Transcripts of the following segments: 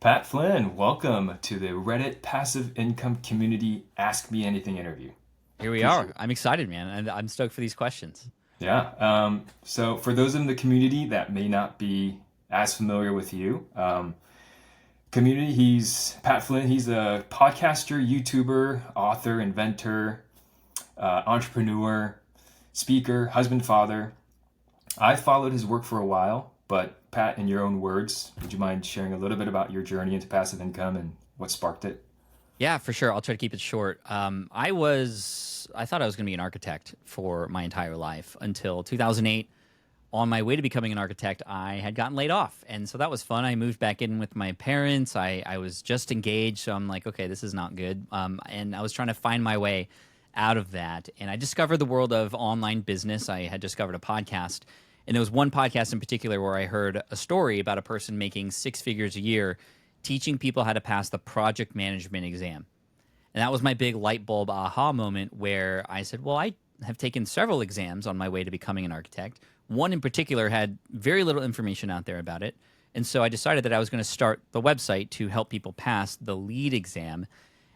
Pat Flynn, welcome to the Reddit Passive Income Community Ask Me Anything interview. Here we Appreciate are. it. I'm excited, man, and I'm stoked for these questions. Yeah. So, for those in the community that may not be as familiar with you, he's Pat Flynn. He's a podcaster, YouTuber, author, inventor, entrepreneur, speaker, husband, father. I followed his work for a while, but Pat, in your own words, would you mind sharing a little bit about your journey into passive income and what sparked it? Yeah, for sure. I'll try to keep it short. I thought I was going to be an architect for my entire life until 2008. On my way to becoming an architect, I had gotten laid off, and so that was fun. I moved back in with my parents. I was just engaged, so I'm like, okay, this is not good. And I was trying to find my way out of that, and I discovered the world of online business. I had discovered a podcast, and there was one podcast in particular where I heard a story about a person making six figures a year, teaching people how to pass the project management exam. And that was my big light bulb aha moment where I said, well, I have taken several exams on my way to becoming an architect. One in particular had very little information out there about it. And so I decided that I was going to start the website to help people pass the lead exam.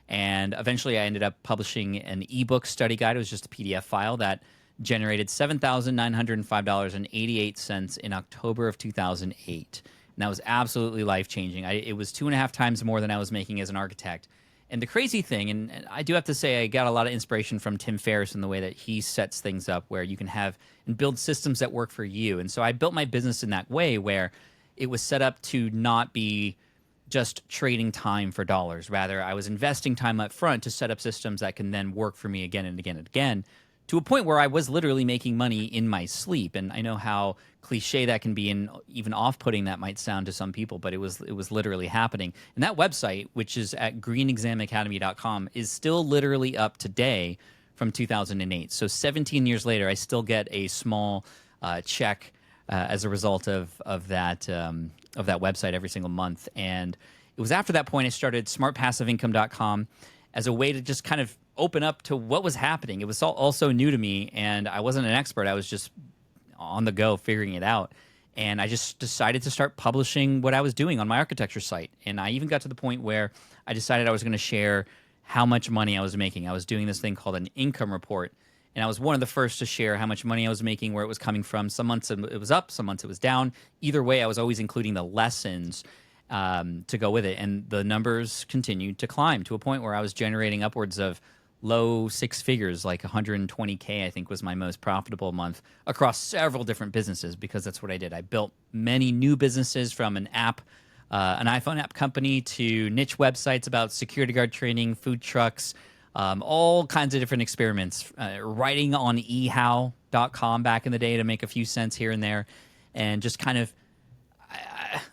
And eventually I ended up publishing an ebook study guide. It was just a PDF file that generated $7,905.88 in October of 2008. And that was absolutely life changing. It was 2.5 times more than I was making as an architect. And the crazy thing, and I do have to say, I got a lot of inspiration from Tim Ferriss in the way that he sets things up where you can have and build systems that work for you. And so I built my business in that way where it was set up to not be just trading time for dollars. Rather, I was investing time up front to set up systems that can then work for me again and again and again to a point where I was literally making money in my sleep. And I know how cliche that can be and even off-putting that might sound to some people, but it was literally happening. And that website, which is at greenexamacademy.com, is still literally up today from 2008. So 17 years later, I still get a small check as a result of that website every single month. And it was after that point I started smartpassiveincome.com as a way to just kind of open up to what was happening. It was also new to me, and I wasn't an expert. I was just on the go figuring it out. And I just decided to start publishing what I was doing on my architecture site. And I even got to the point where I decided I was going to share how much money I was making. I was doing this thing called an income report. And I was one of the first to share how much money I was making, where it was coming from. Some months it was up, some months it was down. Either way, I was always including the lessons to go with it. And the numbers continued to climb to a point where I was generating upwards of low six figures, like 120K, I think was my most profitable month across several different businesses, because that's what I did. I built many new businesses, from an app, an iPhone app company, to niche websites about security guard training, food trucks, all kinds of different experiments, writing on ehow.com back in the day to make a few cents here and there. And just kind of,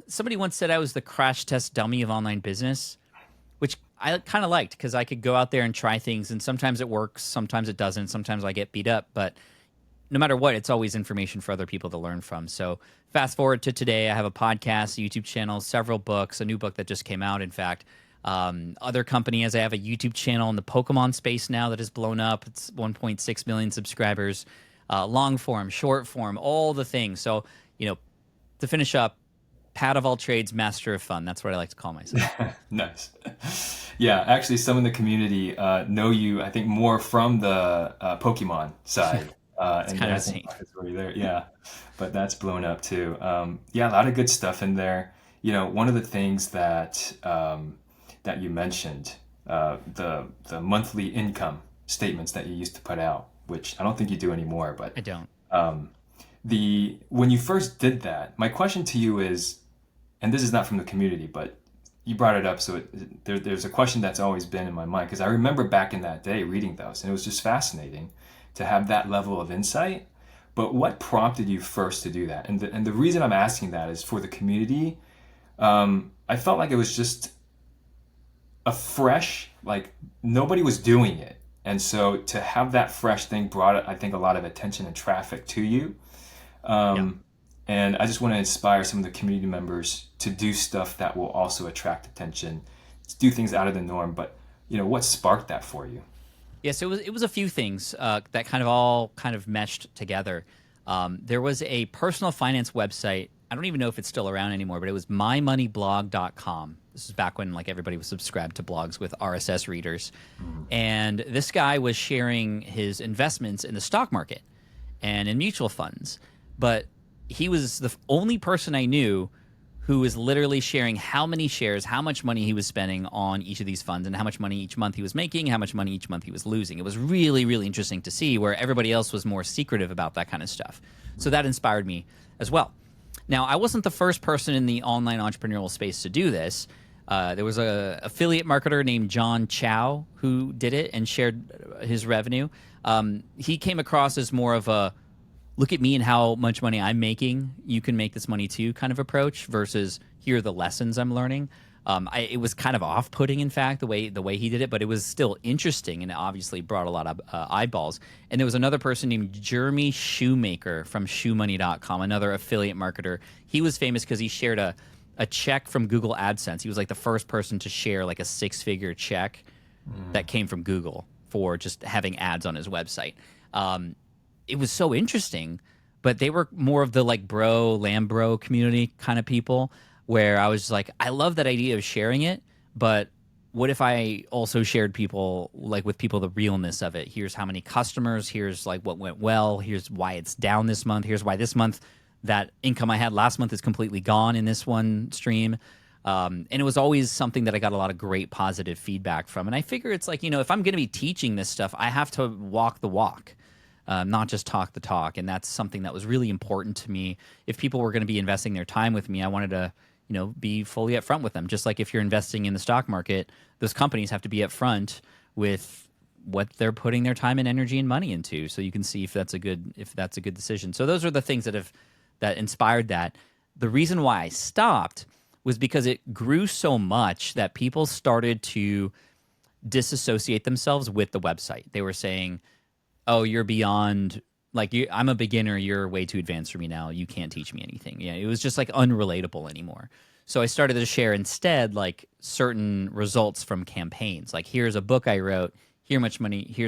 somebody once said I was the crash test dummy of online business, which I kind of liked, because I could go out there and try things, and sometimes it works, sometimes it doesn't, sometimes I get beat up, but no matter what, it's always information for other people to learn from. So fast forward to today, I have a podcast, a YouTube channel, several books, a new book that just came out, in fact. Other companies, I have a YouTube channel in the Pokemon space now that has blown up. It's 1.6 million subscribers, long form, short form, all the things. So, to finish up, Pat of all trades, master of fun. That's what I like to call myself. Nice. Yeah, actually, some in the community know you, I think, more from the Pokemon side. It's And kind of that's insane. where you're there. Yeah, but that's blown up too. Yeah, a lot of good stuff in there. One of the things that you mentioned, the monthly income statements that you used to put out, which I don't think you do anymore, but I don't. the when you first did that, my question to you is, and this is not from the community, but you brought it up, so there's a question that's always been in my mind, because I remember back in that day reading those, and it was just fascinating to have that level of insight. But what prompted you first to do that? And the reason I'm asking that is for the community. I felt like it was just a fresh, like nobody was doing it, and so to have that fresh thing brought, I think, a lot of attention and traffic to you. Yeah. Um, and I just want to inspire some of the community members to do stuff that will also attract attention, to do things out of the norm. But what sparked that for you? Yes, it was a few things that kind of all kind of meshed together. There was a personal finance website. I don't even know if it's still around anymore, but it was mymoneyblog.com. This is back when like everybody was subscribed to blogs with RSS readers. And this guy was sharing his investments in the stock market and in mutual funds. But he was the only person I knew who was literally sharing how many shares, how much money he was spending on each of these funds, and how much money each month he was making, how much money each month he was losing. It was really, really interesting to see, where everybody else was more secretive about that kind of stuff. So that inspired me as well. Now, I wasn't the first person in the online entrepreneurial space to do this. There was a affiliate marketer named John Chow who did it and shared his revenue. He came across as more of a look at me and how much money I'm making, you can make this money too kind of approach, versus here are the lessons I'm learning. It was kind of off-putting, in fact, the way he did it, but it was still interesting, and it obviously brought a lot of eyeballs. And there was another person named Jeremy Shoemaker from shoemoney.com, another affiliate marketer. He was famous because he shared a check from Google AdSense. He was like the first person to share like a 6-figure check that came from Google for just having ads on his website. It was so interesting, but they were more of the like Lambro community kind of people, where I was just like, I love that idea of sharing it, but what if I also shared with people the realness of it? Here's how many customers, here's like what went well, here's why it's down this month, here's why this month that income I had last month is completely gone in this one stream. And it was always something that I got a lot of great positive feedback from. And I figure it's like, if I'm going to be teaching this stuff, I have to walk the walk. Not just talk the talk. And that's something that was really important to me. If people were going to be investing their time with me, I wanted to, be fully upfront with them. Just like if you're investing in the stock market, those companies have to be upfront with what they're putting their time and energy and money into, so you can see if that's a good decision. So those are the things that inspired that. The reason why I stopped was because it grew so much that people started to disassociate themselves with the website. They were saying, oh, you're beyond, I'm a beginner, you're way too advanced for me now, you can't teach me anything. Yeah, it was just like unrelatable anymore. So I started to share instead like certain results from campaigns. Like, here's a book I wrote, here's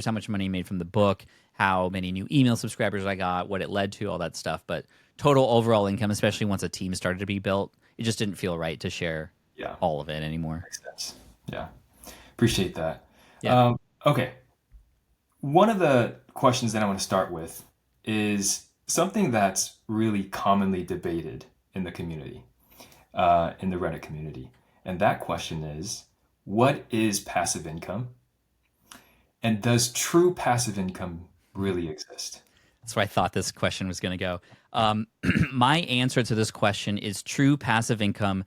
how much money I made from the book, how many new email subscribers I got, what it led to, all that stuff. But total overall income, especially once a team started to be built, it just didn't feel right to share all of it anymore. Makes sense. Yeah. Appreciate that. Yeah. Okay. One of the questions that I want to start with is something that's really commonly debated in the community, in the Reddit community. And that question is, what is passive income? And does true passive income really exist? That's where I thought this question was going to go. My answer to this question is true passive income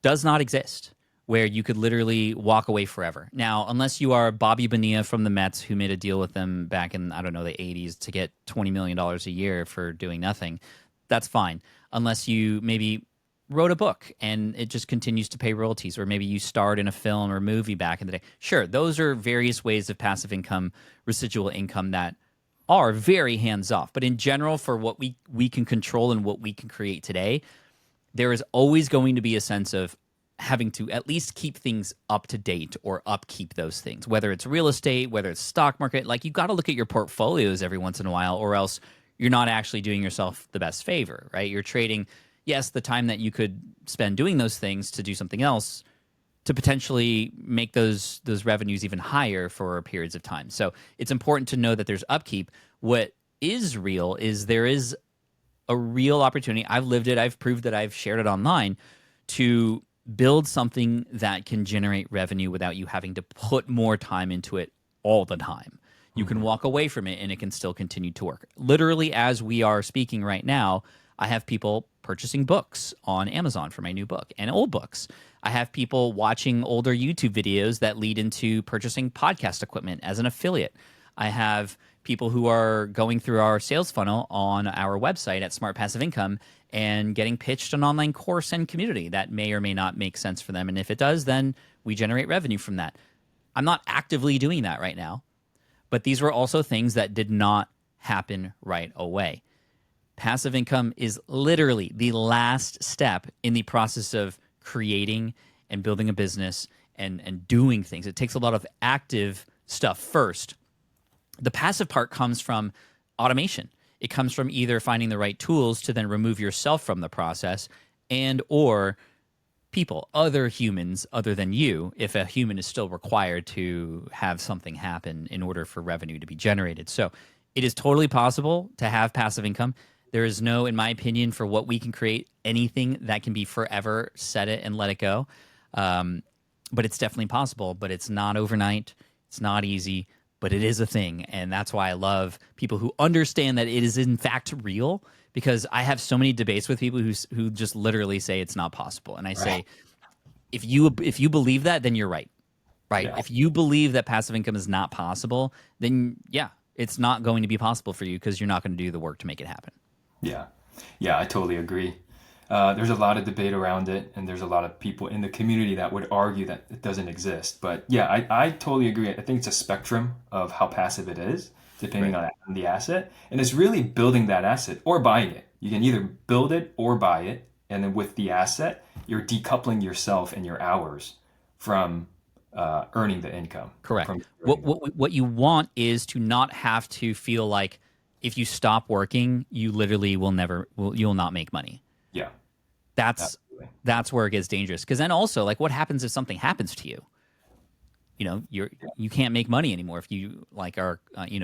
does not exist, where you could literally walk away forever. Now, unless you are Bobby Bonilla from the Mets, who made a deal with them back in, I don't know, the 80s to get $20 million a year for doing nothing, that's fine. Unless you maybe wrote a book and it just continues to pay royalties, or maybe you starred in a film or movie back in the day. Sure, those are various ways of passive income, residual income that are very hands-off. But in general, for what we can control and what we can create today, there is always going to be a sense of having to at least keep things up to date or upkeep those things, whether it's real estate, whether it's stock market. Like, you got to look at your portfolios every once in a while, or else you're not actually doing yourself the best favor, right? You're trading, yes, the time that you could spend doing those things to do something else to potentially make those revenues even higher for periods of time. So it's important to know that there's upkeep. What is real is there is a real opportunity. I've lived it. I've proved that I've shared it online to build something that can generate revenue without you having to put more time into it all the time. You can walk away from it and it can still continue to work. Literally, as we are speaking right now, I have people purchasing books on Amazon for my new book, and old books. I have people watching older YouTube videos that lead into purchasing podcast equipment as an affiliate. I have people who are going through our sales funnel on our website at Smart Passive Income and getting pitched an online course and community that may or may not make sense for them. And if it does, then we generate revenue from that. I'm not actively doing that right now, but these were also things that did not happen right away. Passive income is literally the last step in the process of creating and building a business and doing things. It takes a lot of active stuff first. The passive part comes from automation. It comes from either finding the right tools to then remove yourself from the process, and or people, other humans other than you, if a human is still required to have something happen in order for revenue to be generated. So it is totally possible to have passive income. There is no, in my opinion, for what we can create, anything that can be forever, set it and let it go. But it's definitely possible, but it's not overnight. It's not easy, but it is a thing. And that's why I love people who understand that it is in fact real, because I have so many debates with people who just literally say it's not possible. And I say, Right. if you believe that, then you're right. Right? Yeah. If you believe that passive income is not possible, then yeah, it's not going to be possible for you because you're not going to do the work to make it happen. Yeah. Yeah, I totally agree. There's a lot of debate around it, and there's a lot of people in the community that would argue that it doesn't exist. But yeah, I totally agree. I think it's a spectrum of how passive it is, depending Right. on the asset. And it's really building that asset or buying it. You can either build it or buy it. And then with the asset, you're decoupling yourself and your hours from earning the income. Correct. From What earning the, what you want is to not have to feel like if you stop working, you literally will never you'll not make money. yeah, That's absolutely. that's where it gets dangerous. Because then also, like, what happens if something happens to you? You can't make money anymore if you like are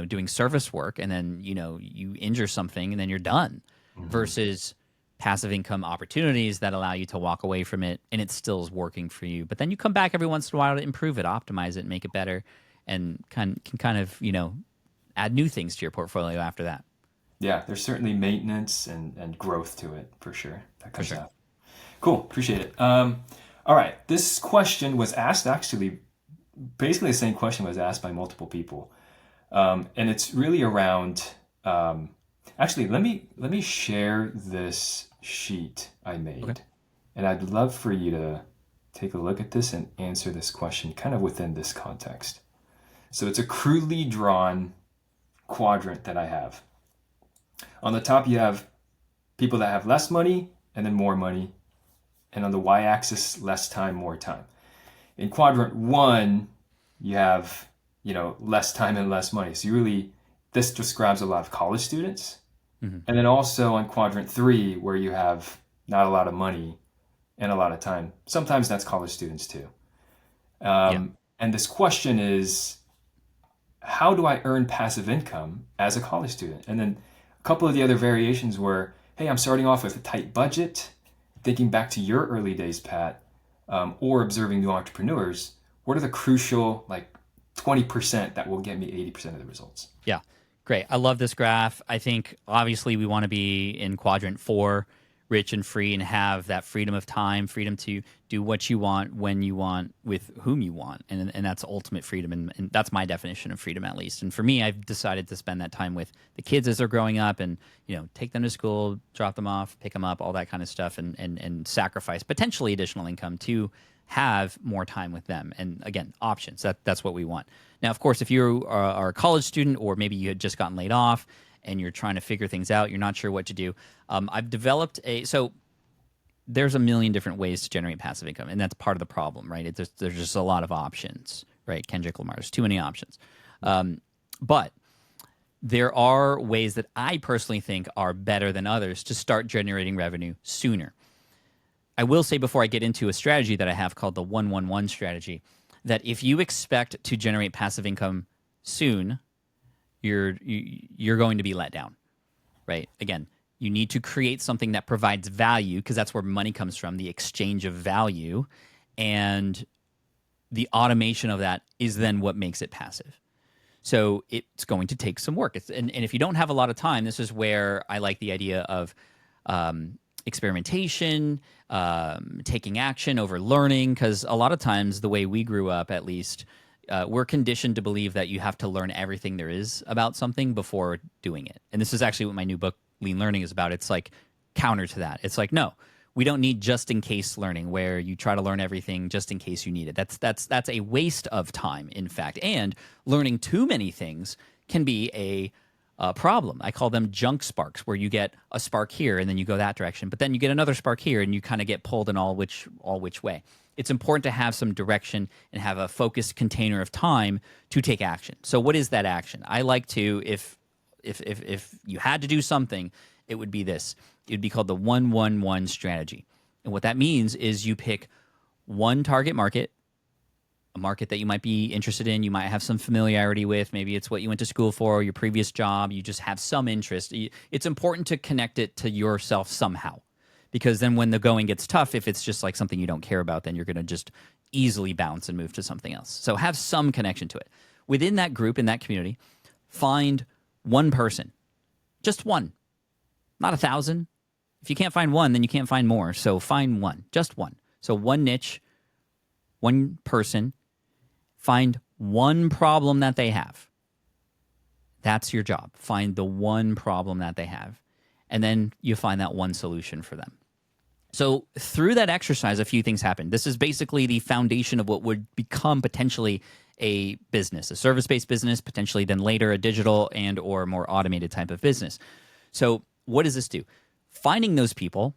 doing service work and then you injure something and then you're done. Hmm. Versus passive income opportunities that allow you to walk away from it and it still is working for you. But then you come back every once in a while to improve it, optimize it, make it better, and can kind of add new things to your portfolio after that. Yeah, there's certainly maintenance and growth to it for sure. That For comes sure. out. Cool, appreciate it. All right, this question was asked actually, basically the same question was asked by multiple people, and it's really around. Actually, let me share this sheet I Okay. made, and I'd love for you to take a look at this and answer this question kind of within this context. So it's a crudely drawn quadrant that I have. On the top, you have people that have less money and then more money, and on the y-axis, less time, more time. In quadrant one, you have less time and less money. So you really this describes a lot of college students, Hmm. and then also on quadrant three, where you have not a lot of money and a lot of time. Sometimes that's college students too. Yeah. And this question is, how do I earn passive income as a college student? And then a couple of the other variations were, hey, I'm starting off with a tight budget, thinking back to your early days, Pat, or observing new entrepreneurs. What are the crucial, like 20% that will get me 80% of the results? Yeah. Great. I love this graph. I think obviously we want to be in quadrant four, rich and free, and have that freedom of time, freedom to do what you want, when you want, with whom you want. And that's ultimate freedom. And that's my definition of freedom, at least. And for me, I've decided to spend that time with the kids as they're growing up and, take them to school, drop them off, pick them up, all that kind of stuff, and sacrifice potentially additional income to have more time with them. And again, options. That's what we want. Now, of course, if you are a college student or maybe you had just gotten laid off and you're trying to figure things out, you're not sure what to do. I've developed so there's a million different ways to generate passive income, and that's part of the problem, right? There's just a lot of options, right? Kendrick Lamar, there's too many options. But there are ways that I personally think are better than others to start generating revenue sooner. I will say before I get into a strategy that I have called the 111 strategy, that if you expect to generate passive income soon, you're going to be let down, right? Again, you need to create something that provides value because that's where money comes from, the exchange of value, and the automation of that is then what makes it passive. So it's going to take some work. And if you don't have a lot of time, this is where I like the idea of experimentation, taking action over learning, because a lot of times the way we grew up, at least, we're conditioned to believe that you have to learn everything there is about something before doing it. And this is actually what my new book, Lean Learning, is about. It's like counter to that. It's like, no, we don't need just in case learning where you try to learn everything just in case you need it. That's a waste of time, in fact. And learning too many things can be a problem. I call them junk sparks, where you get a spark here and then you go that direction, but then you get another spark here and you kind of get pulled in all which way. It's important to have some direction and have a focused container of time to take action. So what is that action? I like to, if you had to do something, it would be this. It would be called the 111 strategy. And what that means is you pick one target market, a market that you might be interested in, you might have some familiarity with. Maybe it's what you went to school for, or your previous job. You just have some interest. It's important to connect it to yourself somehow, because then when the going gets tough, if it's just like something you don't care about, then you're going to just easily bounce and move to something else. So have some connection to it. Within that group, in that community, find one person, just one, not 1,000. If you can't find one, then you can't find more. So find one, just one. So one niche, one person. Find one problem that they have. That's your job. Find the one problem that they have. And then you find that one solution for them. So through that exercise, a few things happen. This is basically the foundation of what would become potentially a business, a service-based business, potentially then later a digital and or more automated type of business. So what does this do? Finding those people,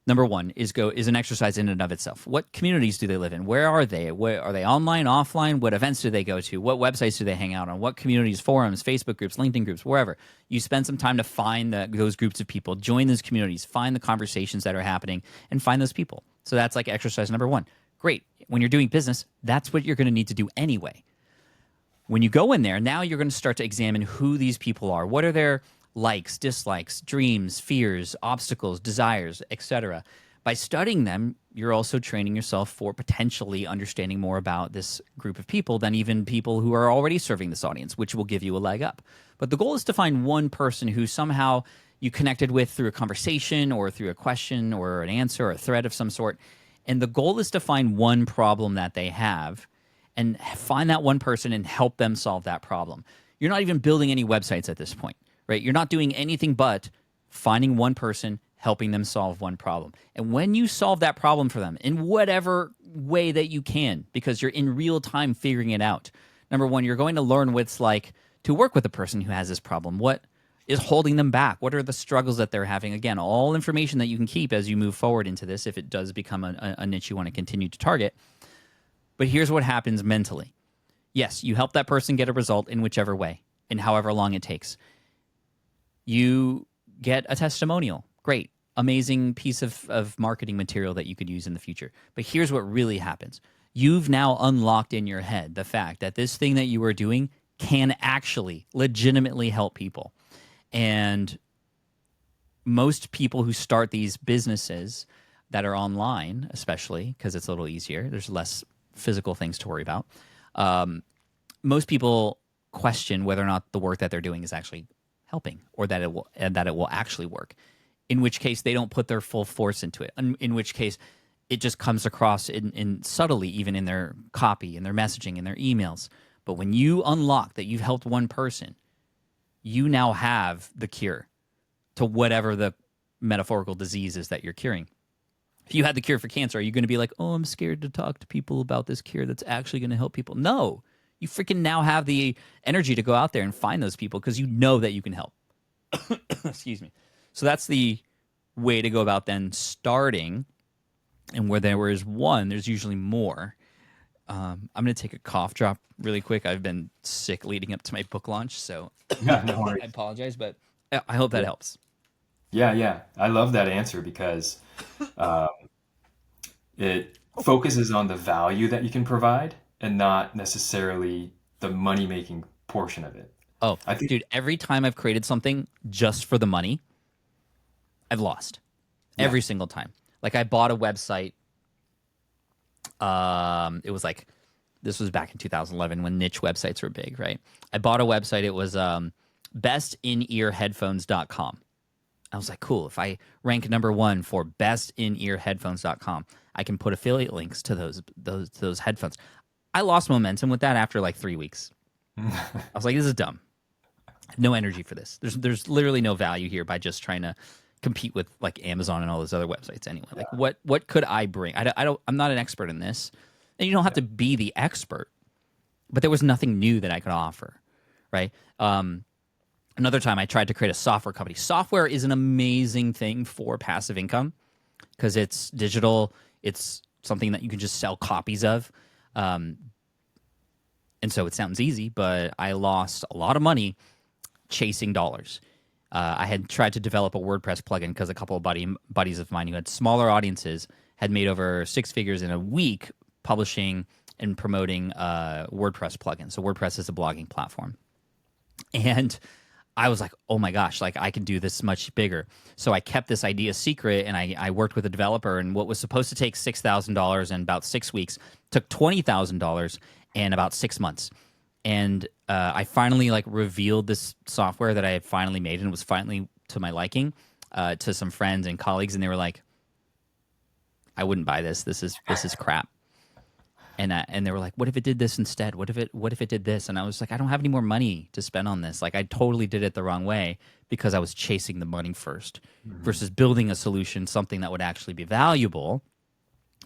number one, is an exercise in and of itself. What communities do they live in? Where are they? Are they online, offline? What events do they go to? What websites do they hang out on? What communities, forums, Facebook groups, LinkedIn groups, wherever. You spend some time to find those groups of people, join those communities, find the conversations that are happening, and find those people. So that's like exercise number one. Great. When you're doing business, that's what you're going to need to do anyway. When you go in there, now you're going to start to examine who these people are. What are their likes, dislikes, dreams, fears, obstacles, desires, etc. By studying them, you're also training yourself for potentially understanding more about this group of people than even people who are already serving this audience, which will give you a leg up. But the goal is to find one person who somehow you connected with through a conversation or through a question or an answer or a thread of some sort. And the goal is to find one problem that they have and find that one person and help them solve that problem. You're not even building any websites at this point. Right? You're not doing anything but finding one person, helping them solve one problem. And when you solve that problem for them in whatever way that you can, because you're in real time figuring it out, number one, you're going to learn what it's like to work with a person who has this problem. What is holding them back? What are the struggles that they're having? Again, all information that you can keep as you move forward into this, if it does become a niche you want to continue to target. But here's what happens mentally. Yes, you help that person get a result in whichever way, in however long it takes. You get a testimonial. Great. Amazing piece of marketing material that you could use in the future. But here's what really happens. You've now unlocked in your head the fact that this thing that you are doing can actually legitimately help people. And most people who start these businesses that are online, especially because it's a little easier, there's less physical things to worry about. Most people question whether or not the work that they're doing is actually helping, or that it will actually work. In which case, they don't put their full force into it. In which case, it just comes across in subtly, even in their copy, in their messaging, in their emails. But when you unlock that you've helped one person, you now have the cure to whatever the metaphorical disease is that you're curing. If you had the cure for cancer, are you going to be like, oh, I'm scared to talk to people about this cure that's actually going to help people? No. You freaking now have the energy to go out there and find those people because you know that you can help. Excuse me. So that's the way to go about then starting. And where there is one, there's usually more. I'm going to take a cough drop really quick. I've been sick leading up to my book launch, so Yeah, no worries. I apologize, but I hope that helps. Yeah. I love that answer because it focuses on the value that you can provide and not necessarily the money-making portion of it. Oh, I think, dude, every time I've created something just for the money, I've lost. yeah. Every single time. Like I bought a website. It was like, this was back in 2011 when niche websites were big, right? I bought a website. It was bestinearheadphones.com. I was like, cool. If I rank number one for bestinearheadphones.com, I can put affiliate links to those headphones. I lost momentum with that after like 3 weeks. I was like, this is dumb. I have no energy for this. There's literally no value here by just trying to compete with like Amazon and all those other websites anyway. Like what could I bring? I'm not an expert in this. And you don't have to be the expert, but there was nothing new that I could offer, right? Another time I tried to create a software company. Software is an amazing thing for passive income because it's digital. It's something that you can just sell copies of. And so it sounds easy, but I lost a lot of money chasing dollars. I had tried to develop a WordPress plugin because a couple of buddies of mine who had smaller audiences had made over six figures in a week publishing and promoting WordPress plugins. So WordPress is a blogging platform. And I was like, oh my gosh, like I can do this much bigger. So I kept this idea secret, and I worked with a developer, and what was supposed to take $6,000 in about 6 weeks took $20,000 in about 6 months. And I finally like revealed this software that I had finally made, and it was finally to my liking, to some friends and colleagues, and they were like, I wouldn't buy this. This is crap. And they were like, what if it did this instead? What if it did this? And I was like, I don't have any more money to spend on this. Like, I totally did it the wrong way because I was chasing the money first versus building a solution, something that would actually be valuable,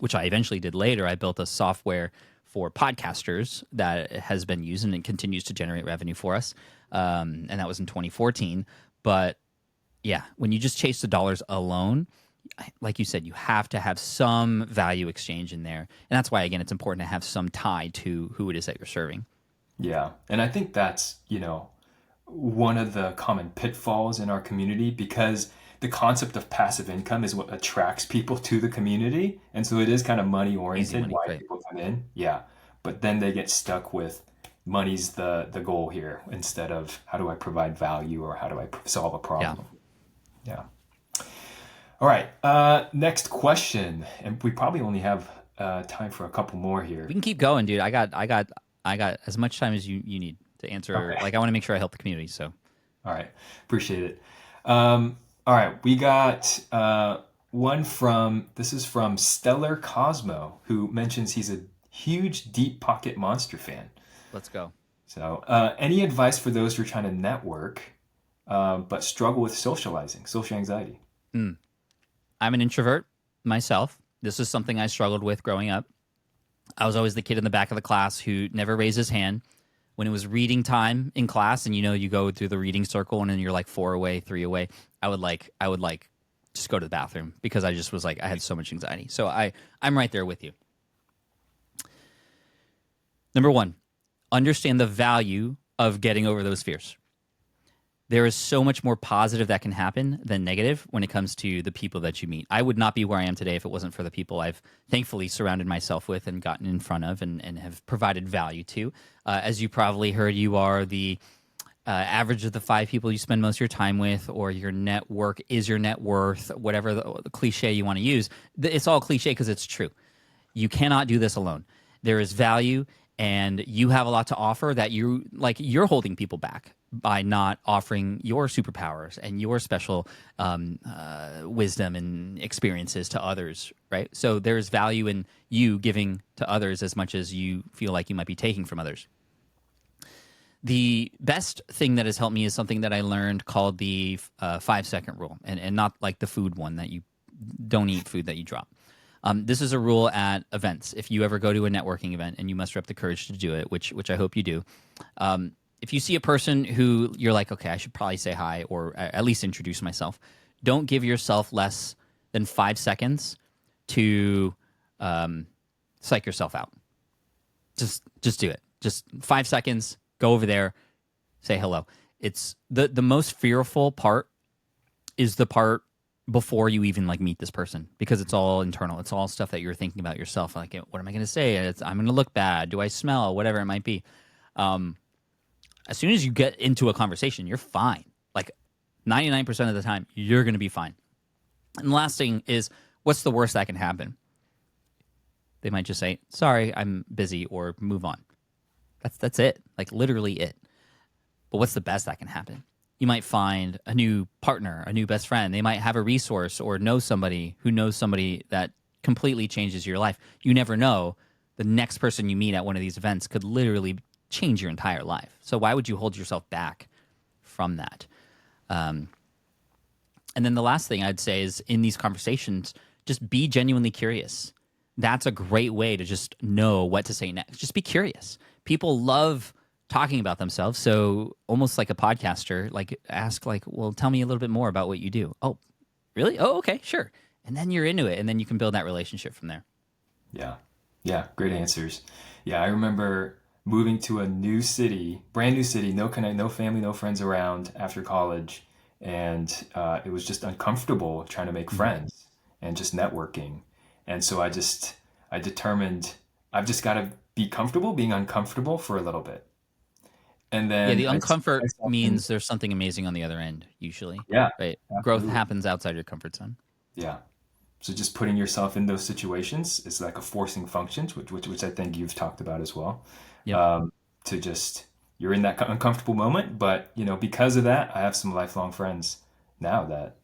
which I eventually did later. I built a software for podcasters that has been used and it continues to generate revenue for us. And that was in 2014. But yeah, when you just chase the dollars alone, like you said, you have to have some value exchange in there. And that's why, again, it's important to have some tie to who it is that you're serving. Yeah. And I think that's, one of the common pitfalls in our community, because the concept of passive income is what attracts people to the community. And so it is kind of money Easy oriented money, why right? people come in. Yeah. But then they get stuck with money's the goal here instead of how do I provide value or how do I solve a Yeah. problem. Yeah. All right. Next question. And we probably only have time for a couple more here. We can keep going, dude. I got as much time as you need to answer. Okay. Like, I want to make sure I help the community. So All right. Appreciate it. All right. We got this is from Stellar Cosmo, who mentions he's a huge Deep Pocket Monster fan. let's go. So, any advice for those who are trying to network but struggle with socializing, social anxiety? I'm an introvert myself. This is something I struggled with growing up. I was always the kid in the back of the class who never raised his hand. When it was reading time in class, and you go through the reading circle, and then you're like 4 away, 3 away, I would just go to the bathroom because I just was like, I had so much anxiety. So I'm right there with you. Number one, understand the value of getting over those fears. There is so much more positive that can happen than negative when it comes to the people that you meet. I would not be where I am today if it wasn't for the people I've thankfully surrounded myself with and gotten in front of and have provided value to. As you probably heard, you are the average of the 5 people you spend most of your time with, or your network is your net worth, whatever the cliche you want to use. It's all cliche because it's true. You cannot do this alone. There is value, and you have a lot to offer that you're holding people back by not offering your superpowers and your special wisdom and experiences to others, right? So there's value in you giving to others as much as you feel like you might be taking from others. The best thing that has helped me is something that I learned called the 5-second rule, and not like the food one that you don't eat food that you drop. This is a rule at events. If you ever go to a networking event, and you muster up the courage to do it, which I hope you do, if you see a person who you're like, okay, I should probably say hi or at least introduce myself, don't give yourself less than 5 seconds to psych yourself out. Just do it. Just 5 seconds. Go over there, say hello. It's the most fearful part is the part before you even meet this person, because it's all internal. It's all stuff that you're thinking about yourself. Like, what am I going to say? I'm going to look bad. Do I smell? Whatever it might be. As soon as you get into a conversation, you're fine. Like 99% of the time, you're going to be fine. And the last thing is, what's the worst that can happen? They might just say, sorry, I'm busy, or move on. That's it. Like literally it. But what's the best that can happen? You might find a new partner, a new best friend. They might have a resource or know somebody who knows somebody that completely changes your life. You never know. The next person you meet at one of these events could literally change your entire life. So why would you hold yourself back from that? And then the last thing I'd say is, in these conversations, just be genuinely curious. That's a great way to just know what to say next. Just be curious. People love talking about themselves. So almost like a podcaster, ask well, tell me a little bit more about what you do. Oh, really? Oh, okay, sure. And then you're into it, and then you can build that relationship from there. Yeah. Yeah. Great answers. Yeah. I remember moving to a new city, brand new city, no family, no friends around after college. And it was just uncomfortable trying to make friends and just networking. And so I determined I've just got to be comfortable being uncomfortable for a little bit. And Yeah, then the I just put uncomfort myself in, means there's something amazing on the other end, usually, yeah, right? Growth absolutely. happens outside your comfort zone. Yeah. So just putting yourself in those situations is like a forcing function, which I think you've talked about as well. Yep. Um, to just you're in that uncomfortable moment, but because of that, I have some lifelong friends now that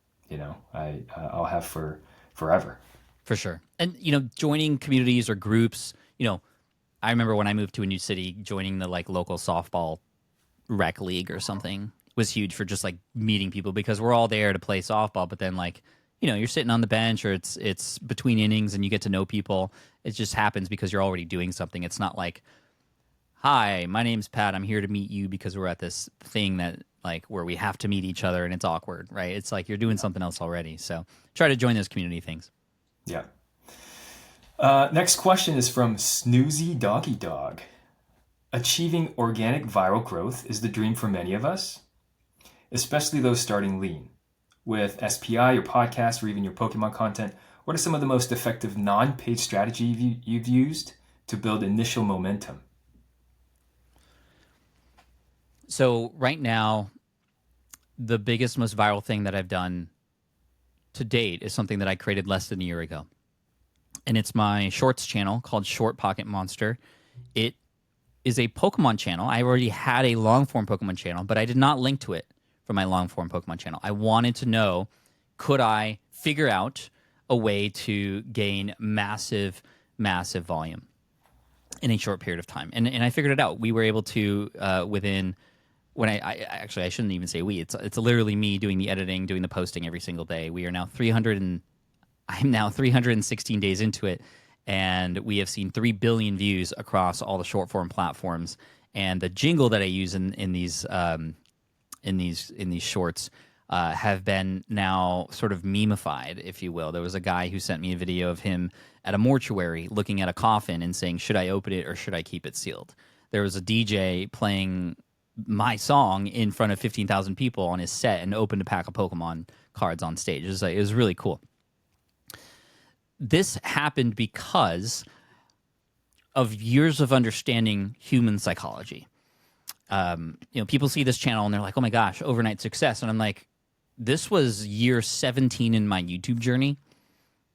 I'll have for forever. For sure. And, joining communities or groups, I remember when I moved to a new city, joining the like local softball rec league or something was huge for just like meeting people because we're all there to play softball, but then like, you're sitting on the bench or it's between innings and you get to know people. It just happens because you're already doing something. It's not like, hi, my name's Pat. I'm here to meet you because we're at this thing that like where we have to meet each other and it's awkward, right? It's like you're doing something else already. So try to join those community things. Yeah. Next question is from Snoozy Doggy Dog. Achieving organic viral growth is the dream for many of us, especially those starting lean. With SPI, your podcast, or even your Pokemon content, what are some of the most effective non-paid strategies you've used to build initial momentum? So right now, the biggest, most viral thing that I've done to date is something that I created less than a year ago. And it's my shorts channel called Short Pocket Monster. It is a Pokemon channel. I already had a long form Pokemon channel, but I did not link to it for my long form Pokemon channel. I wanted to know, could I figure out a way to gain massive, massive volume in a short period of time? And I figured it out. We were able to within when I actually I shouldn't even say we. It's literally me doing the editing, doing the posting every single day. We are now 300 and I'm now 316 days into it, and we have seen 3 billion views across all the short form platforms. And the jingle that I use in these shorts have been now sort of memeified, if you will. There was a guy who sent me a video of him at a mortuary looking at a coffin and saying, "Should I open it or should I keep it sealed?" There was a DJ playing my song in front of 15,000 people on his set and opened a pack of Pokemon cards on stage. It was really cool. This happened because of years of understanding human psychology. People see this channel and they're like, "Oh my gosh, overnight success," and I'm like, "This was year 17 in my YouTube journey."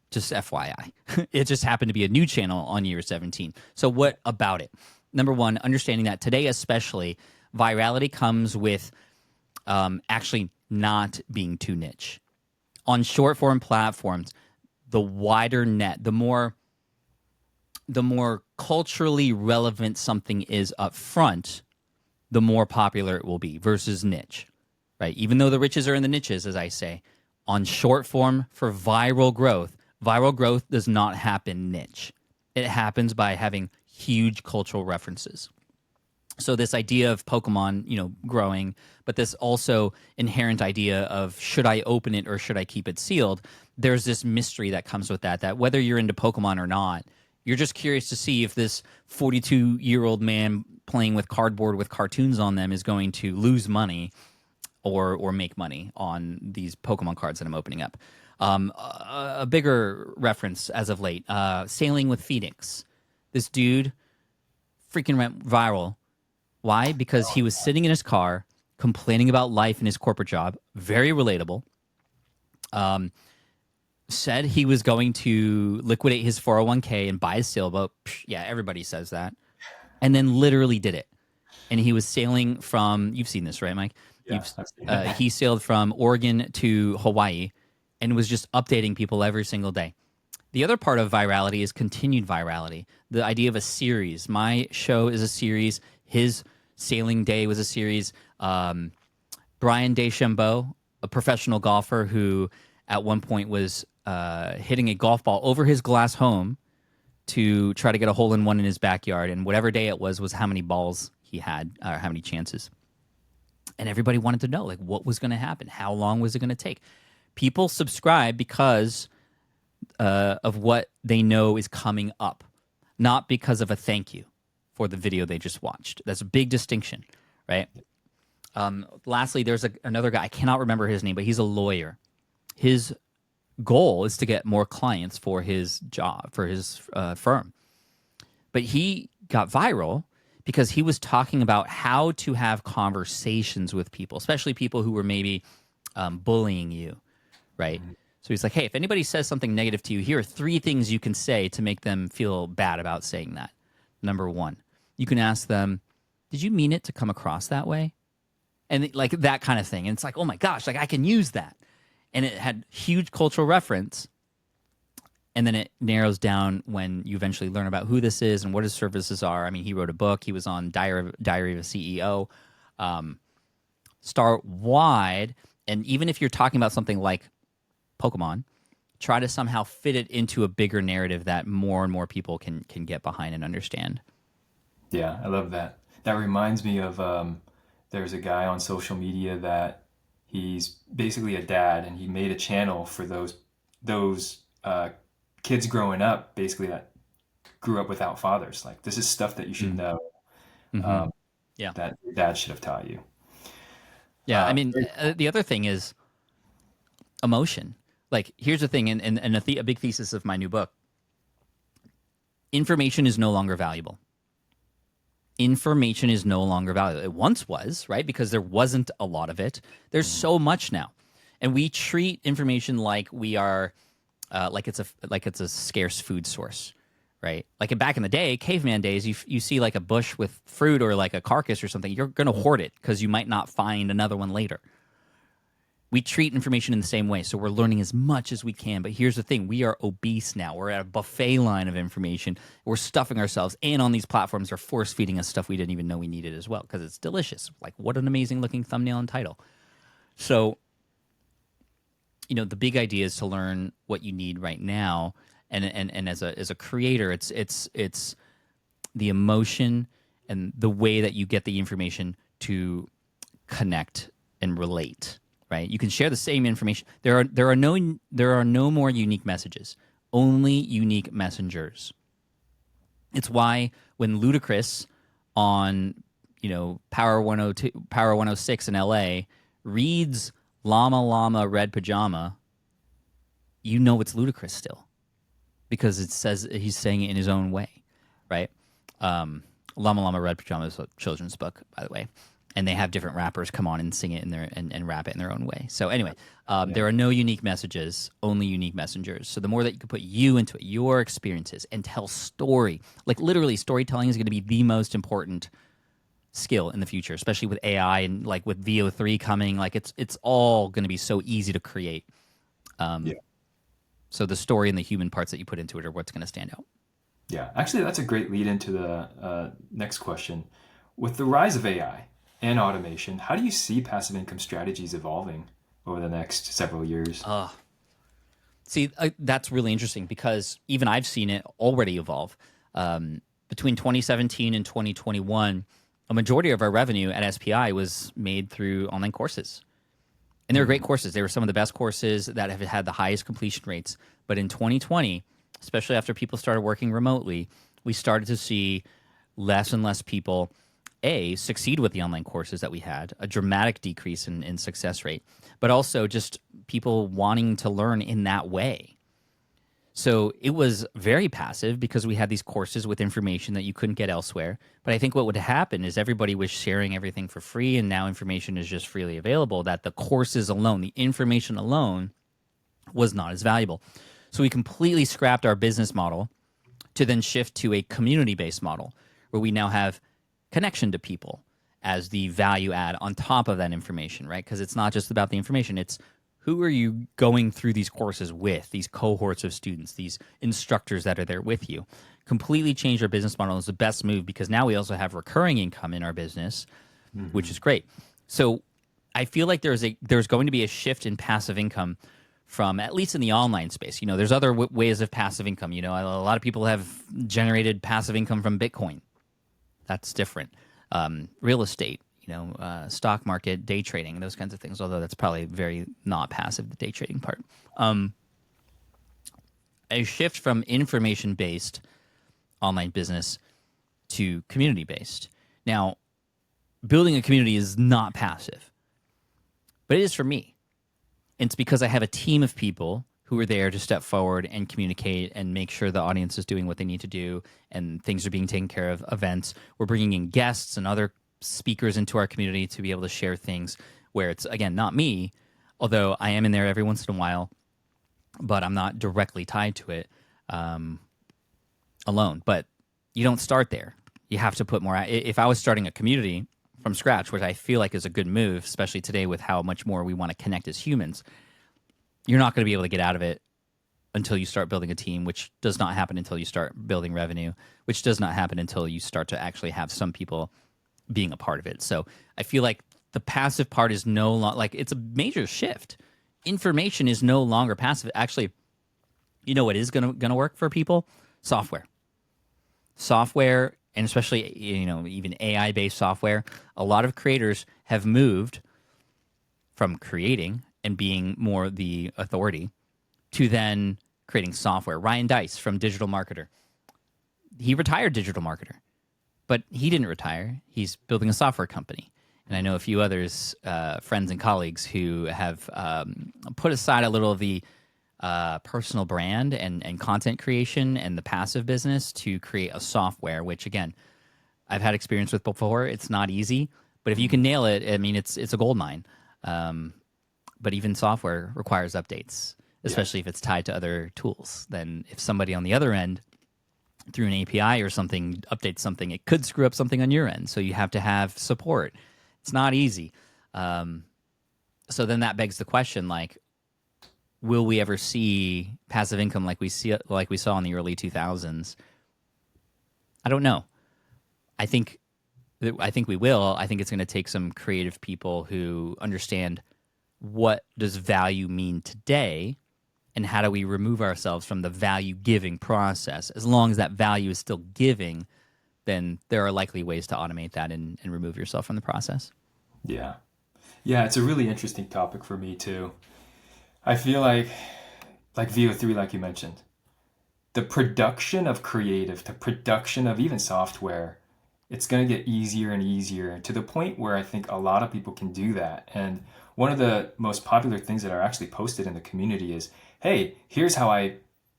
Just FYI, it just happened to be a new channel on year 17. So what about it? Number one, understanding that today, especially, virality comes with actually not being too niche. On short form platforms, the wider net, the more culturally relevant something is up front, the more popular it will be versus niche, right? Even though the riches are in the niches, as I say, on short form for viral growth does not happen niche. It happens by having huge cultural references. So this idea of Pokemon, growing, but this also inherent idea of should I open it or should I keep it sealed? There's this mystery that comes with that whether you're into Pokemon or not, you're just curious to see if this 42-year-old man playing with cardboard with cartoons on them is going to lose money or make money on these Pokemon cards that I'm opening up. A bigger reference as of late, Sailing with Phoenix. This dude freaking went viral. Why? Because he was sitting in his car complaining about life in his corporate job. Very relatable. Said he was going to liquidate his 401k and buy a sailboat. Psh, yeah, everybody says that. And then literally did it. And he was sailing from, you've seen this, right, Mike? Yeah, I've seen that. He sailed from Oregon to Hawaii and was just updating people every single day. The other part of virality is continued virality. The idea of a series. My show is a series. His sailing day was a series. Brian DeChambeau, a professional golfer who at one point was hitting a golf ball over his glass home to try to get a hole in one in his backyard. And whatever day it was how many balls he had, or how many chances. And everybody wanted to know, like, what was going to happen? How long was it going to take? People subscribe because of what they know is coming up, not because of a thank you for the video they just watched. That's a big distinction, right? Lastly, there's another guy. I cannot remember his name, but he's a lawyer. His goal is to get more clients for his job, for his firm. But he got viral because he was talking about how to have conversations with people, especially people who were maybe bullying you, right? So he's like, hey, if anybody says something negative to you, here are 3 things you can say to make them feel bad about saying that. Number 1, you can ask them, did you mean it to come across that way? And like that kind of thing. And it's like, oh my gosh, like I can use that. And it had huge cultural reference. And then it narrows down when you eventually learn about who this is and what his services are. I mean, he wrote a book. He was on Diary of a CEO, Start Wide. And even if you're talking about something like Pokemon, try to somehow fit it into a bigger narrative that more and more people can get behind and understand. Yeah, I love that. That reminds me of there's a guy on social media that he's basically a dad, and he made a channel for those kids growing up, basically that grew up without fathers. Like this is stuff that you should know, Mm-hmm. um, Yeah. that your dad should have taught you. Yeah. I mean, Very cool. the other thing is emotion. Like, here's the thing, and a big thesis of my new book: information is no longer valuable. Information is no longer valuable. It once was, right? Because there wasn't a lot of it. There's so much now, and we treat information like we are, like it's a scarce food source, right? Like back in the day, caveman days, you see like a bush with fruit or like a carcass or something, you're going to hoard it because you might not find another one later. We treat information in the same way, so we're learning as much as we can. But here's the thing: we are obese now. We're at a buffet line of information. We're stuffing ourselves, and on these platforms are force feeding us stuff we didn't even know we needed as well because it's delicious. Like, what an amazing looking thumbnail and title. So, the big idea is to learn what you need right now, and as a creator, it's the emotion and the way that you get the information to connect and relate. Right? You can share the same information. There are no more unique messages, only unique messengers. It's why when Ludacris on Power 102, Power 106 in LA reads Llama Llama Red Pajama, it's Ludacris still, because it says he's saying it in his own way, right? Llama Llama Red Pajama is a children's book, by the way, and they have different rappers come on and sing it in their and rap it in their own way. So anyway, Yeah. there are no unique messages, only unique messengers. So the more that you can put you into it, your experiences, and tell story, like literally storytelling is going to be the most important skill in the future, especially with AI and like with VO3 coming. Like it's all going to be so easy to create. Yeah. So the story and the human parts that you put into it are what's going to stand out. Yeah. Actually, that's a great lead into the next question. With the rise of AI and automation, how do you see passive income strategies evolving over the next several years? See, that's really interesting because even I've seen it already evolve. Between 2017 and 2021, a majority of our revenue at SPI was made through online courses. And they were great courses. They were some of the best courses that have had the highest completion rates. But in 2020, especially after people started working remotely, we started to see less and less people succeed with the online courses that we had, a dramatic decrease in success rate, but also just people wanting to learn in that way. So it was very passive because we had these courses with information that you couldn't get elsewhere. But I think what would happen is everybody was sharing everything for free, and now information is just freely available, that the courses alone, the information alone, was not as valuable. So we completely scrapped our business model to then shift to a community-based model where we now have connection to people as the value add on top of that information, right? Because it's not just about the information. It's who are you going through these courses with, these cohorts of students, these instructors that are there with you. Completely changed our business model. Is the best move because now we also have recurring income in our business, which is great. So I feel like there's going to be a shift in passive income from, at least in the online space. There's other ways of passive income. A lot of people have generated passive income from Bitcoin. That's different. Real estate, stock market, day trading, those kinds of things, although that's probably very not passive, the day trading part. A shift from information-based online business to community-based. Now, building a community is not passive, but it is for me. And it's because I have a team of people who are there to step forward and communicate and make sure the audience is doing what they need to do and things are being taken care of, events. We're bringing in guests and other speakers into our community to be able to share things where it's, again, not me, although I am in there every once in a while, but I'm not directly tied to it alone. But you don't start there. You have to put more. If I was starting a community from scratch, which I feel like is a good move, especially today with how much more we want to connect as humans, you're not going to be able to get out of it until you start building a team, which does not happen until you start building revenue, which does not happen until you start to actually have some people being a part of it. So I feel like the passive part is no longer, like, it's a major shift. Information is no longer passive. Actually, you know what is going to work for people? Software. Software, and especially, you know, even AI-based software. A lot of creators have moved from creating and being more the authority to then creating software. Ryan Dice from Digital Marketer. He retired Digital Marketer, but he didn't retire. He's building a software company. And I know a few others, friends and colleagues, who have put aside a little of the personal brand and content creation and the passive business to create a software, which, again, I've had experience with before. It's not easy, but if you can nail it, I mean, it's a gold mine. But even software requires updates, especially if it's tied to other tools. Then if somebody on the other end, through an API or something, updates something, it could screw up something on your end. So you have to have support. It's not easy. So then that begs the question, like, will we ever see passive income like we saw in the early 2000s? I don't know. I think we will. I think it's going to take some creative people who understand what does value mean today and how do we remove ourselves from the value giving process. As long as that value is still giving, then there are likely ways to automate that and remove yourself from the process. Yeah. Yeah, it's a really interesting topic for me too. I feel like VO3, like you mentioned, the production of creative, the production of even software, it's going to get easier and easier to the point where I think a lot of people can do that. And one of the most popular things that are actually posted in the community is, hey, here's how I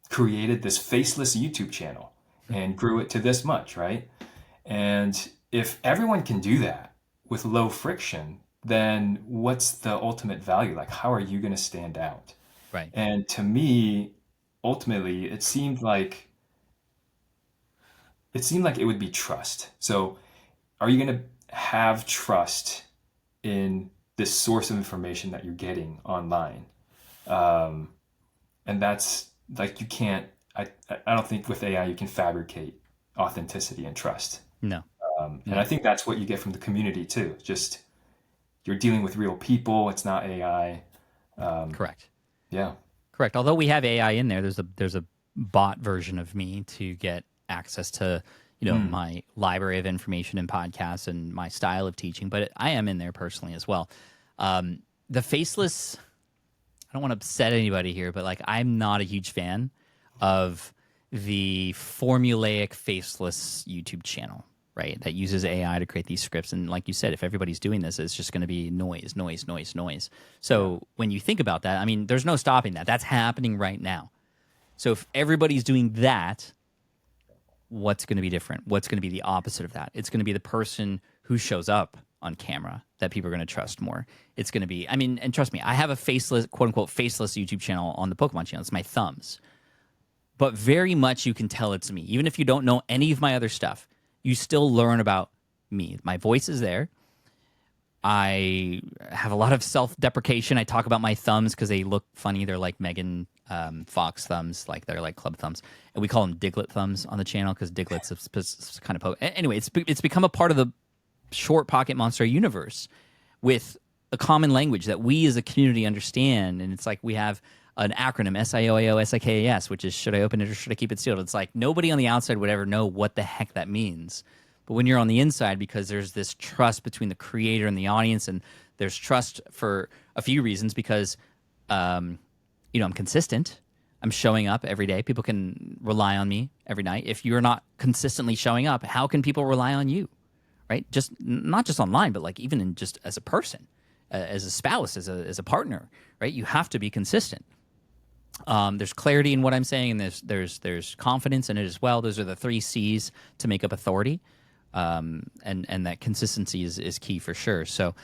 created this faceless YouTube channel and grew it to this much, right? And if everyone can do that with low friction, then what's the ultimate value? Like, how are you going to stand out? Right. And to me, ultimately, it seemed like it would be trust. So, are you going to have trust in this source of information that you're getting online? And that's like, you can't. I don't think with AI you can fabricate authenticity and trust. No. And I think that's what you get from the community too. Just you're dealing with real people. It's not AI. Correct. Yeah. Correct. Although we have AI in there, there's a bot version of me to get access to, you know, my library of information and podcasts and my style of teaching. But I am in there personally as well. The faceless, I don't want to upset anybody here, but like, I'm not a huge fan of the formulaic faceless YouTube channel, right? That uses AI to create these scripts. And like you said, if everybody's doing this, it's just going to be noise, noise, noise, noise. So when you think about that, I mean, there's no stopping that. That's happening right now. So if everybody's doing that, what's going to be different? What's going to be the opposite of that? It's going to be the person who shows up on camera that people are going to trust more. It's going to be, I mean, and trust me, I have a faceless, quote unquote, faceless YouTube channel on the Pokemon channel. It's my thumbs. But very much you can tell it's me. Even if you don't know any of my other stuff, you still learn about me. My voice is there. I have a lot of self-deprecation. I talk about my thumbs because they look funny. They're like Megan Fox thumbs, like they're like club thumbs, and we call them Diglett thumbs on the channel because Diglett's kind of anyway. It's become a part of the short pocket monster universe with a common language that we as a community understand, and it's like we have an acronym SIOAO SIKAS, which is should I open it or should I keep it sealed? It's like nobody on the outside would ever know what the heck that means. But when you're on the inside, because there's this trust between the creator and the audience, and there's trust for a few reasons because, I'm consistent. I'm showing up every day. People can rely on me every night. If you're not consistently showing up, how can people rely on you, right? Just not just online, but like even in just as a person, as a spouse, as a partner, right? You have to be consistent. There's clarity in what I'm saying, and there's confidence in it as well. Those are the three C's to make up authority, and that consistency is key for sure. So,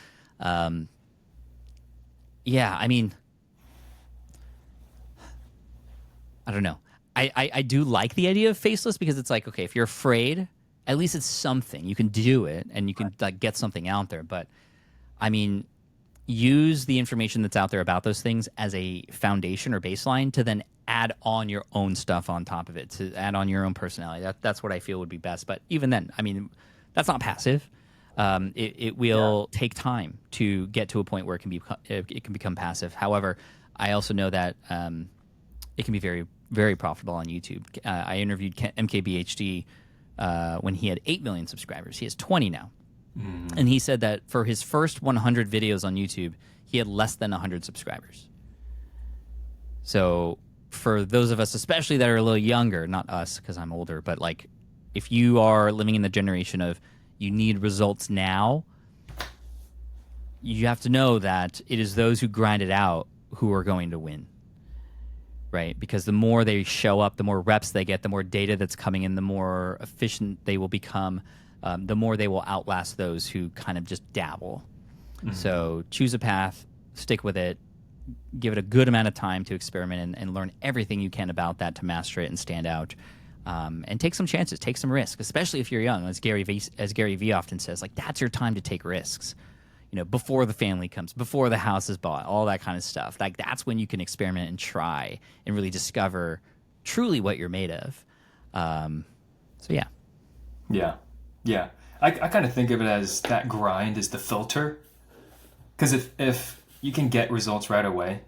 yeah, I mean, I don't know. I do like the idea of faceless because it's like, okay, if you're afraid, at least it's something. You can do it and you can like get something out there. But I mean, use the information that's out there about those things as a foundation or baseline to then add on your own stuff on top of it, to add on your own personality. That's what I feel would be best. But even then, I mean, that's not passive. It will take time to get to a point where it can become passive. However, I also know that it can be very, very profitable on YouTube. I interviewed MKBHD when he had 8 million subscribers. He has 20 now. And he said that for his first 100 videos on YouTube, he had less than 100 subscribers. So for those of us, especially that are a little younger, not us because I'm older, but like if you are living in the generation of you need results now, you have to know that it is those who grind it out who are going to win. Right? Because the more they show up, the more reps they get, the more data that's coming in, the more efficient they will become, the more they will outlast those who kind of just dabble. So choose a path, stick with it, give it a good amount of time to experiment and learn everything you can about that to master it and stand out. And take some chances, take some risks, especially if you're young. As Gary Vee often says, like that's your time to take risks. You know, before the family comes, before the house is bought, all that kind of stuff. Like that's when you can experiment and try and really discover truly what you're made of. So yeah. Yeah. I kind of think of it as that grind is the filter. Because if you can get results right away,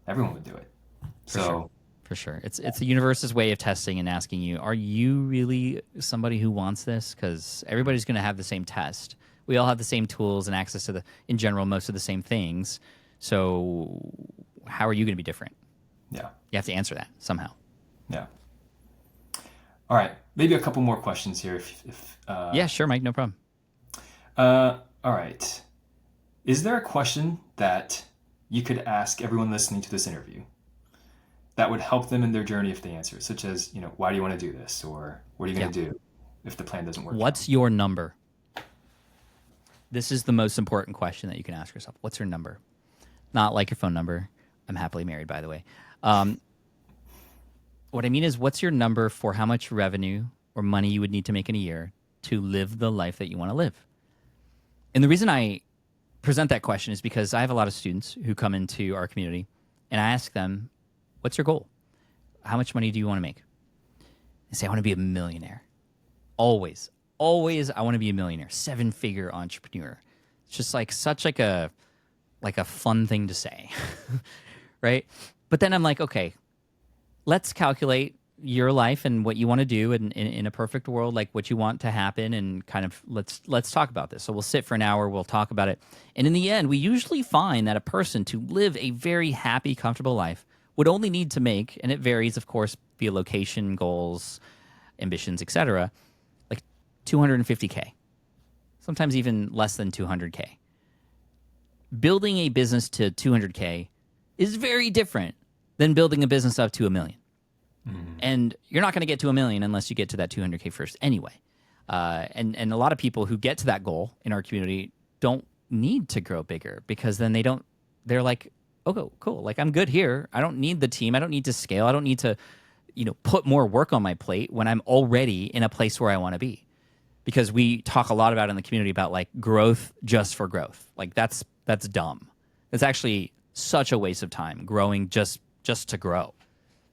everyone would do it. For sure. It's the universe's way of testing and asking you, are you really somebody who wants this? Because everybody's going to have the same test. We all have the same tools and access to in general, most of the same things. So how are you going to be different? Yeah. You have to answer that somehow. Yeah. All right. Maybe a couple more questions here. Yeah, sure, Mike. No problem. All right. Is there a question that you could ask everyone listening to this interview that would help them in their journey if they answer, such as, why do you want to do this? Or what are you going to do if the plan doesn't work? What's your number? This is the most important question that you can ask yourself. What's your number? Not like your phone number. I'm happily married, by the way. What I mean is, what's your number for how much revenue or money you would need to make in a year to live the life that you want to live? And the reason I present that question is because I have a lot of students who come into our community, and I ask them, what's your goal? How much money do you want to make? They say, I want to be a millionaire. Always, I want to be a millionaire, 7-figure entrepreneur. It's just like such like a fun thing to say, right? But then I'm like, okay, let's calculate your life and what you want to do in a perfect world, like what you want to happen, and kind of let's talk about this. So we'll sit for an hour, we'll talk about it. And in the end, we usually find that a person to live a very happy, comfortable life would only need to make, and it varies, of course, via location, goals, ambitions, etc., like $250K, sometimes even less than $200K. Building a business to $200K is very different than building a business up to $1 million. And you're not going to get to $1 million unless you get to that $200K first anyway. And a lot of people who get to that goal in our community don't need to grow bigger, because then they're like, oh, cool. Like, I'm good here. I don't need the team. I don't need to scale. I don't need to, put more work on my plate when I'm already in a place where I want to be. Because we talk a lot about in the community about like growth just for growth. Like that's dumb. It's actually such a waste of time growing just to grow.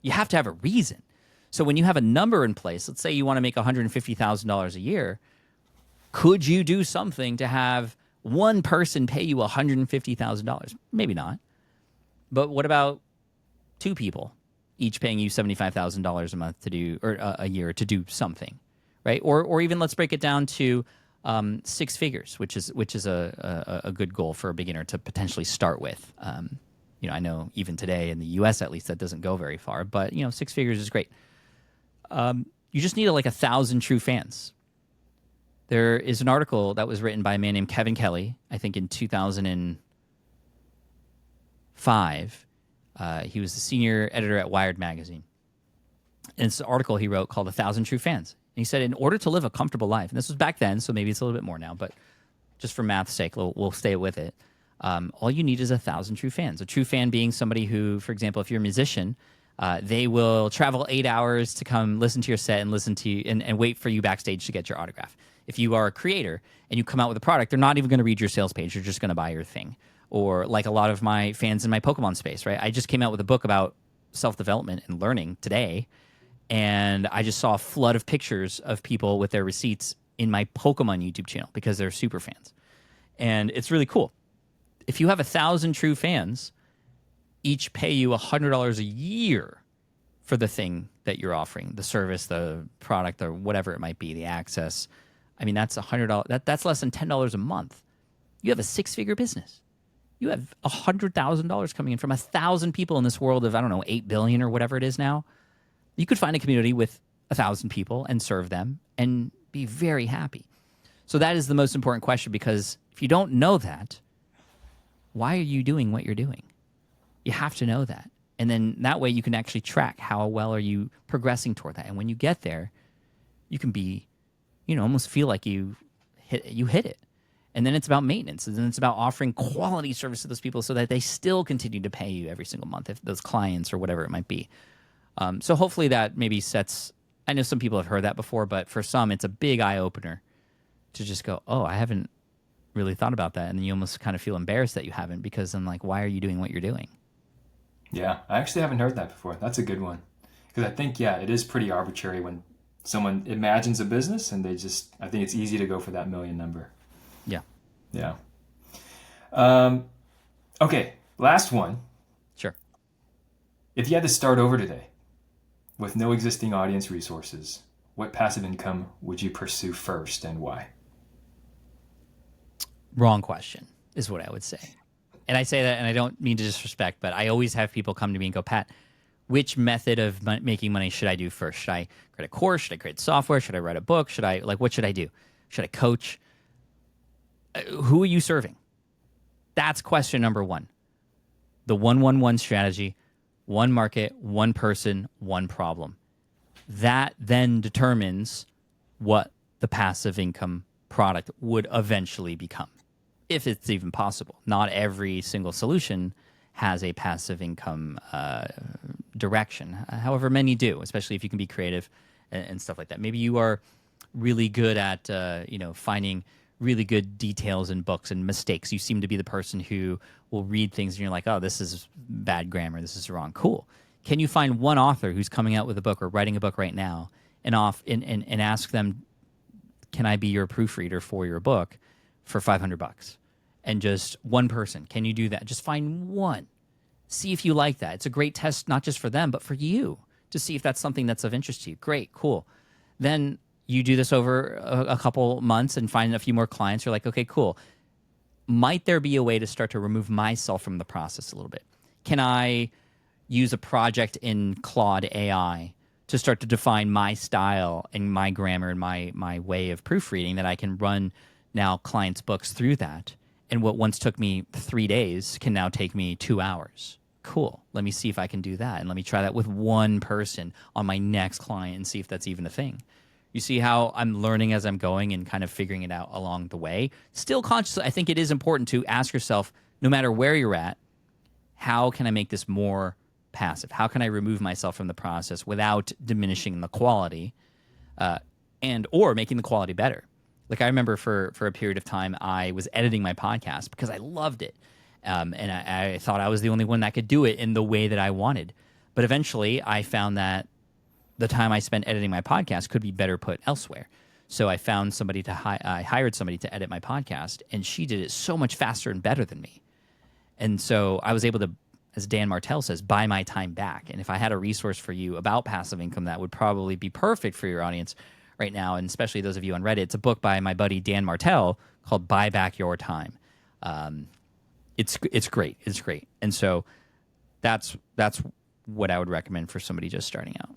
You have to have a reason. So when you have a number in place, let's say you want to make $150,000 a year, could you do something to have one person pay you $150,000? Maybe not. But what about 2 people, each paying you $75,000 a month to do, or a year to do something, right? Or even let's break it down to 6 figures, which is a good goal for a beginner to potentially start with. I know even today in the U.S. at least that doesn't go very far, but 6 figures is great. You just need like 1,000 true fans. There is an article that was written by a man named Kevin Kelly, I think in 2005, He was the senior editor at Wired magazine. And it's an article he wrote called "1,000 True Fans." And he said, in order to live a comfortable life, and this was back then, so maybe it's a little bit more now, but just for math's sake, we'll stay with it. All you need is 1,000 true fans. A true fan being somebody who, for example, if you're a musician, they will travel 8 hours to come listen to your set and listen to you and wait for you backstage to get your autograph. If you are a creator and you come out with a product, they're not even going to read your sales page. They're just going to buy your thing. Or like a lot of my fans in my Pokemon space, right? I just came out with a book about self-development and learning today, and I just saw a flood of pictures of people with their receipts in my Pokemon YouTube channel because they're super fans. And it's really cool. If you have 1,000 true fans, each pay you $100 a year for the thing that you're offering, the service, the product, or whatever it might be, the access. I mean, that's $100. That's less than $10 a month. You have a 6-figure business. You have $100,000 coming in from 1,000 people in this world of, I don't know, 8 billion or whatever it is now. You could find a community with 1,000 people and serve them and be very happy. So that is the most important question, because if you don't know that, why are you doing what you're doing? You have to know that. And then that way you can actually track how well are you progressing toward that. And when you get there, you can be, almost feel like you hit it. And then it's about maintenance. And then it's about offering quality service to those people so that they still continue to pay you every single month, if those clients or whatever it might be. So hopefully that maybe sets, I know some people have heard that before, but for some, it's a big eye opener to just go, oh, I haven't really thought about that. And then you almost kind of feel embarrassed that you haven't, because I'm like, why are you doing what you're doing? Yeah, I actually haven't heard that before. That's a good one. Because I think, yeah, it is pretty arbitrary when someone imagines a business and I think it's easy to go for that million number. Yeah. Yeah. Okay, last one. Sure. If you had to start over today with no existing audience resources, what passive income would you pursue first and why? Wrong question is what I would say. And I say that, and I don't mean to disrespect, but I always have people come to me and go, Pat, which method of making money should I do first? Should I create a course? Should I create software? Should I write a book? What should I do? Should I coach? Who are you serving? That's question number one. The 1-1-1 strategy, one market, one person, one problem. That then determines what the passive income product would eventually become, if it's even possible. Not every single solution has a passive income direction. However, many do, especially if you can be creative and stuff like that. Maybe you are really good at finding really good details in books and mistakes. You seem to be the person who will read things and you're like, oh, this is bad grammar, this is wrong. Cool. Can you find one author who's coming out with a book or writing a book right now and ask them, can I be your proofreader for your book for $500? And just one person, can you do that? Just find one. See if you like that. It's a great test, not just for them, but for you, to see if that's something that's of interest to you. Great, cool. Then you do this over a couple months and find a few more clients. You're like, okay, cool. Might there be a way to start to remove myself from the process a little bit? Can I use a project in Claude AI to start to define my style and my grammar and my way of proofreading, that I can run now clients' books through that? And what once took me 3 days can now take me 2 hours. Cool. Let me see if I can do that. And let me try that with one person on my next client and see if that's even a thing. You see how I'm learning as I'm going and kind of figuring it out along the way. Still consciously, I think it is important to ask yourself, no matter where you're at, how can I make this more passive? How can I remove myself from the process without diminishing the quality or making the quality better? Like I remember for a period of time, I was editing my podcast because I loved it. And I thought I was the only one that could do it in the way that I wanted. But eventually I found that the time I spent editing my podcast could be better put elsewhere. So I found somebody I hired somebody to edit my podcast, and she did it so much faster and better than me. And so I was able to, as Dan Martell says, buy my time back. And if I had a resource for you about passive income, that would probably be perfect for your audience right now, and especially those of you on Reddit. It's a book by my buddy Dan Martell called Buy Back Your Time. It's great. It's great. And so that's what I would recommend for somebody just starting out.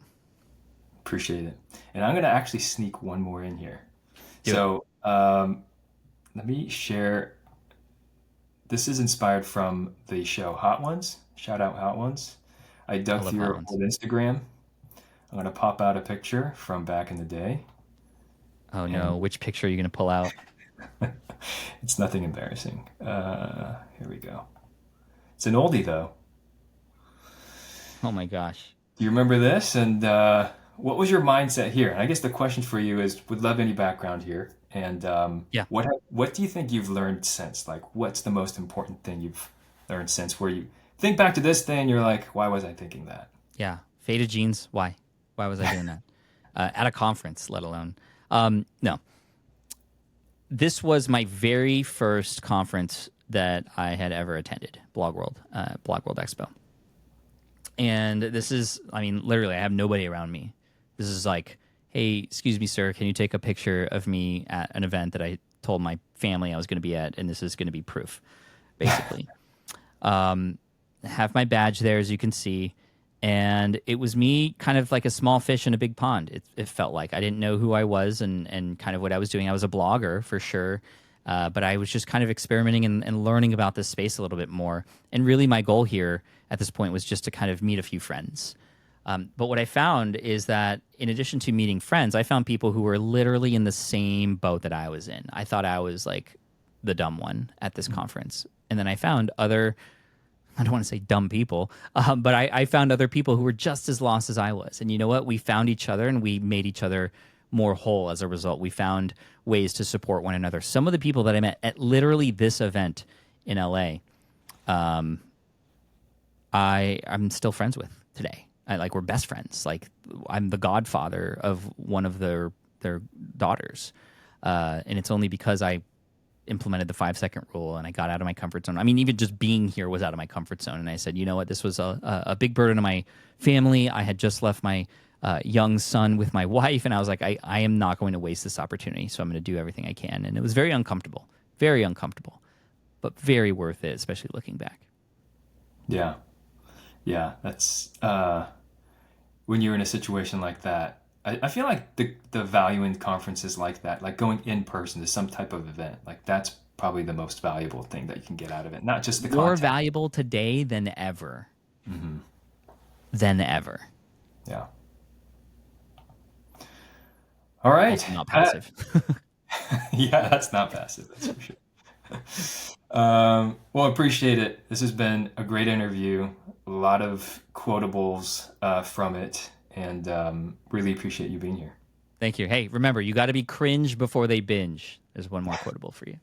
Appreciate it. And I'm going to actually sneak one more in here. Let me share. This is inspired from the show Hot Ones. Shout out Hot Ones. I I dug love through hot your ones. old Instagram. I'm gonna pop out a picture from back in the day, Oh and no, which picture are you gonna pull out? it's nothing embarrassing. Here we go. It's an oldie though. Oh my gosh. Do you remember this? And what was your mindset here? And I guess the question for you is, would love any background here. And Yeah. what do you think you've learned since? Like, what's the most important thing you've learned since? Where you think back to this thing, you're like, why was I thinking that? Yeah. Faded jeans. Why? Why was I doing that? At a conference, let alone. No. This was my very first conference that I had ever attended, Blog World Expo. And this is, I mean, literally, I have nobody around me. This is like, hey, excuse me, sir, can you take a picture of me at an event that I told my family I was going to be at, and this is going to be proof, basically. Have my badge there, as you can see. And it was me kind of like a small fish in a big pond. It felt like I didn't know who I was and kind of what I was doing. I was a blogger for sure, but I was just kind of experimenting and learning about this space a little bit more. And really, my goal here at this point was just to kind of meet a few friends. But what I found is that in addition to meeting friends, I found people who were literally in the same boat that I was in. I thought I was like the dumb one at this conference. And then I found other, I don't want to say dumb people, but I found other people who were just as lost as I was. And you know what? We found each other and we made each other more whole as a result. We found ways to support one another. Some of the people that I met at literally this event in LA, I'm still friends with today. Like we're best friends. Like I'm the godfather of one of their daughters, and it's only because I implemented the 5 second rule and I got out of my comfort zone. I mean, even just being here was out of my comfort zone. And I said, you know what? This was a big burden on my family. I had just left my young son with my wife, and I was like, I am not going to waste this opportunity. So I'm going to do everything I can. And it was very uncomfortable, but very worth it, especially looking back. Yeah, yeah. That's when you're in a situation like that. I feel like the value in conferences like that, like going in person to some type of event, like that's probably the most valuable thing that you can get out of it. Not just the More content. valuable today than ever. Than ever. Yeah. All right. Also not passive. Yeah, that's not passive. That's for sure. Well, appreciate it. This has been a great interview. A lot of quotables from it, and really appreciate you being here. Thank you. Hey, remember, you got to be cringe before they binge. There's one more quotable for you.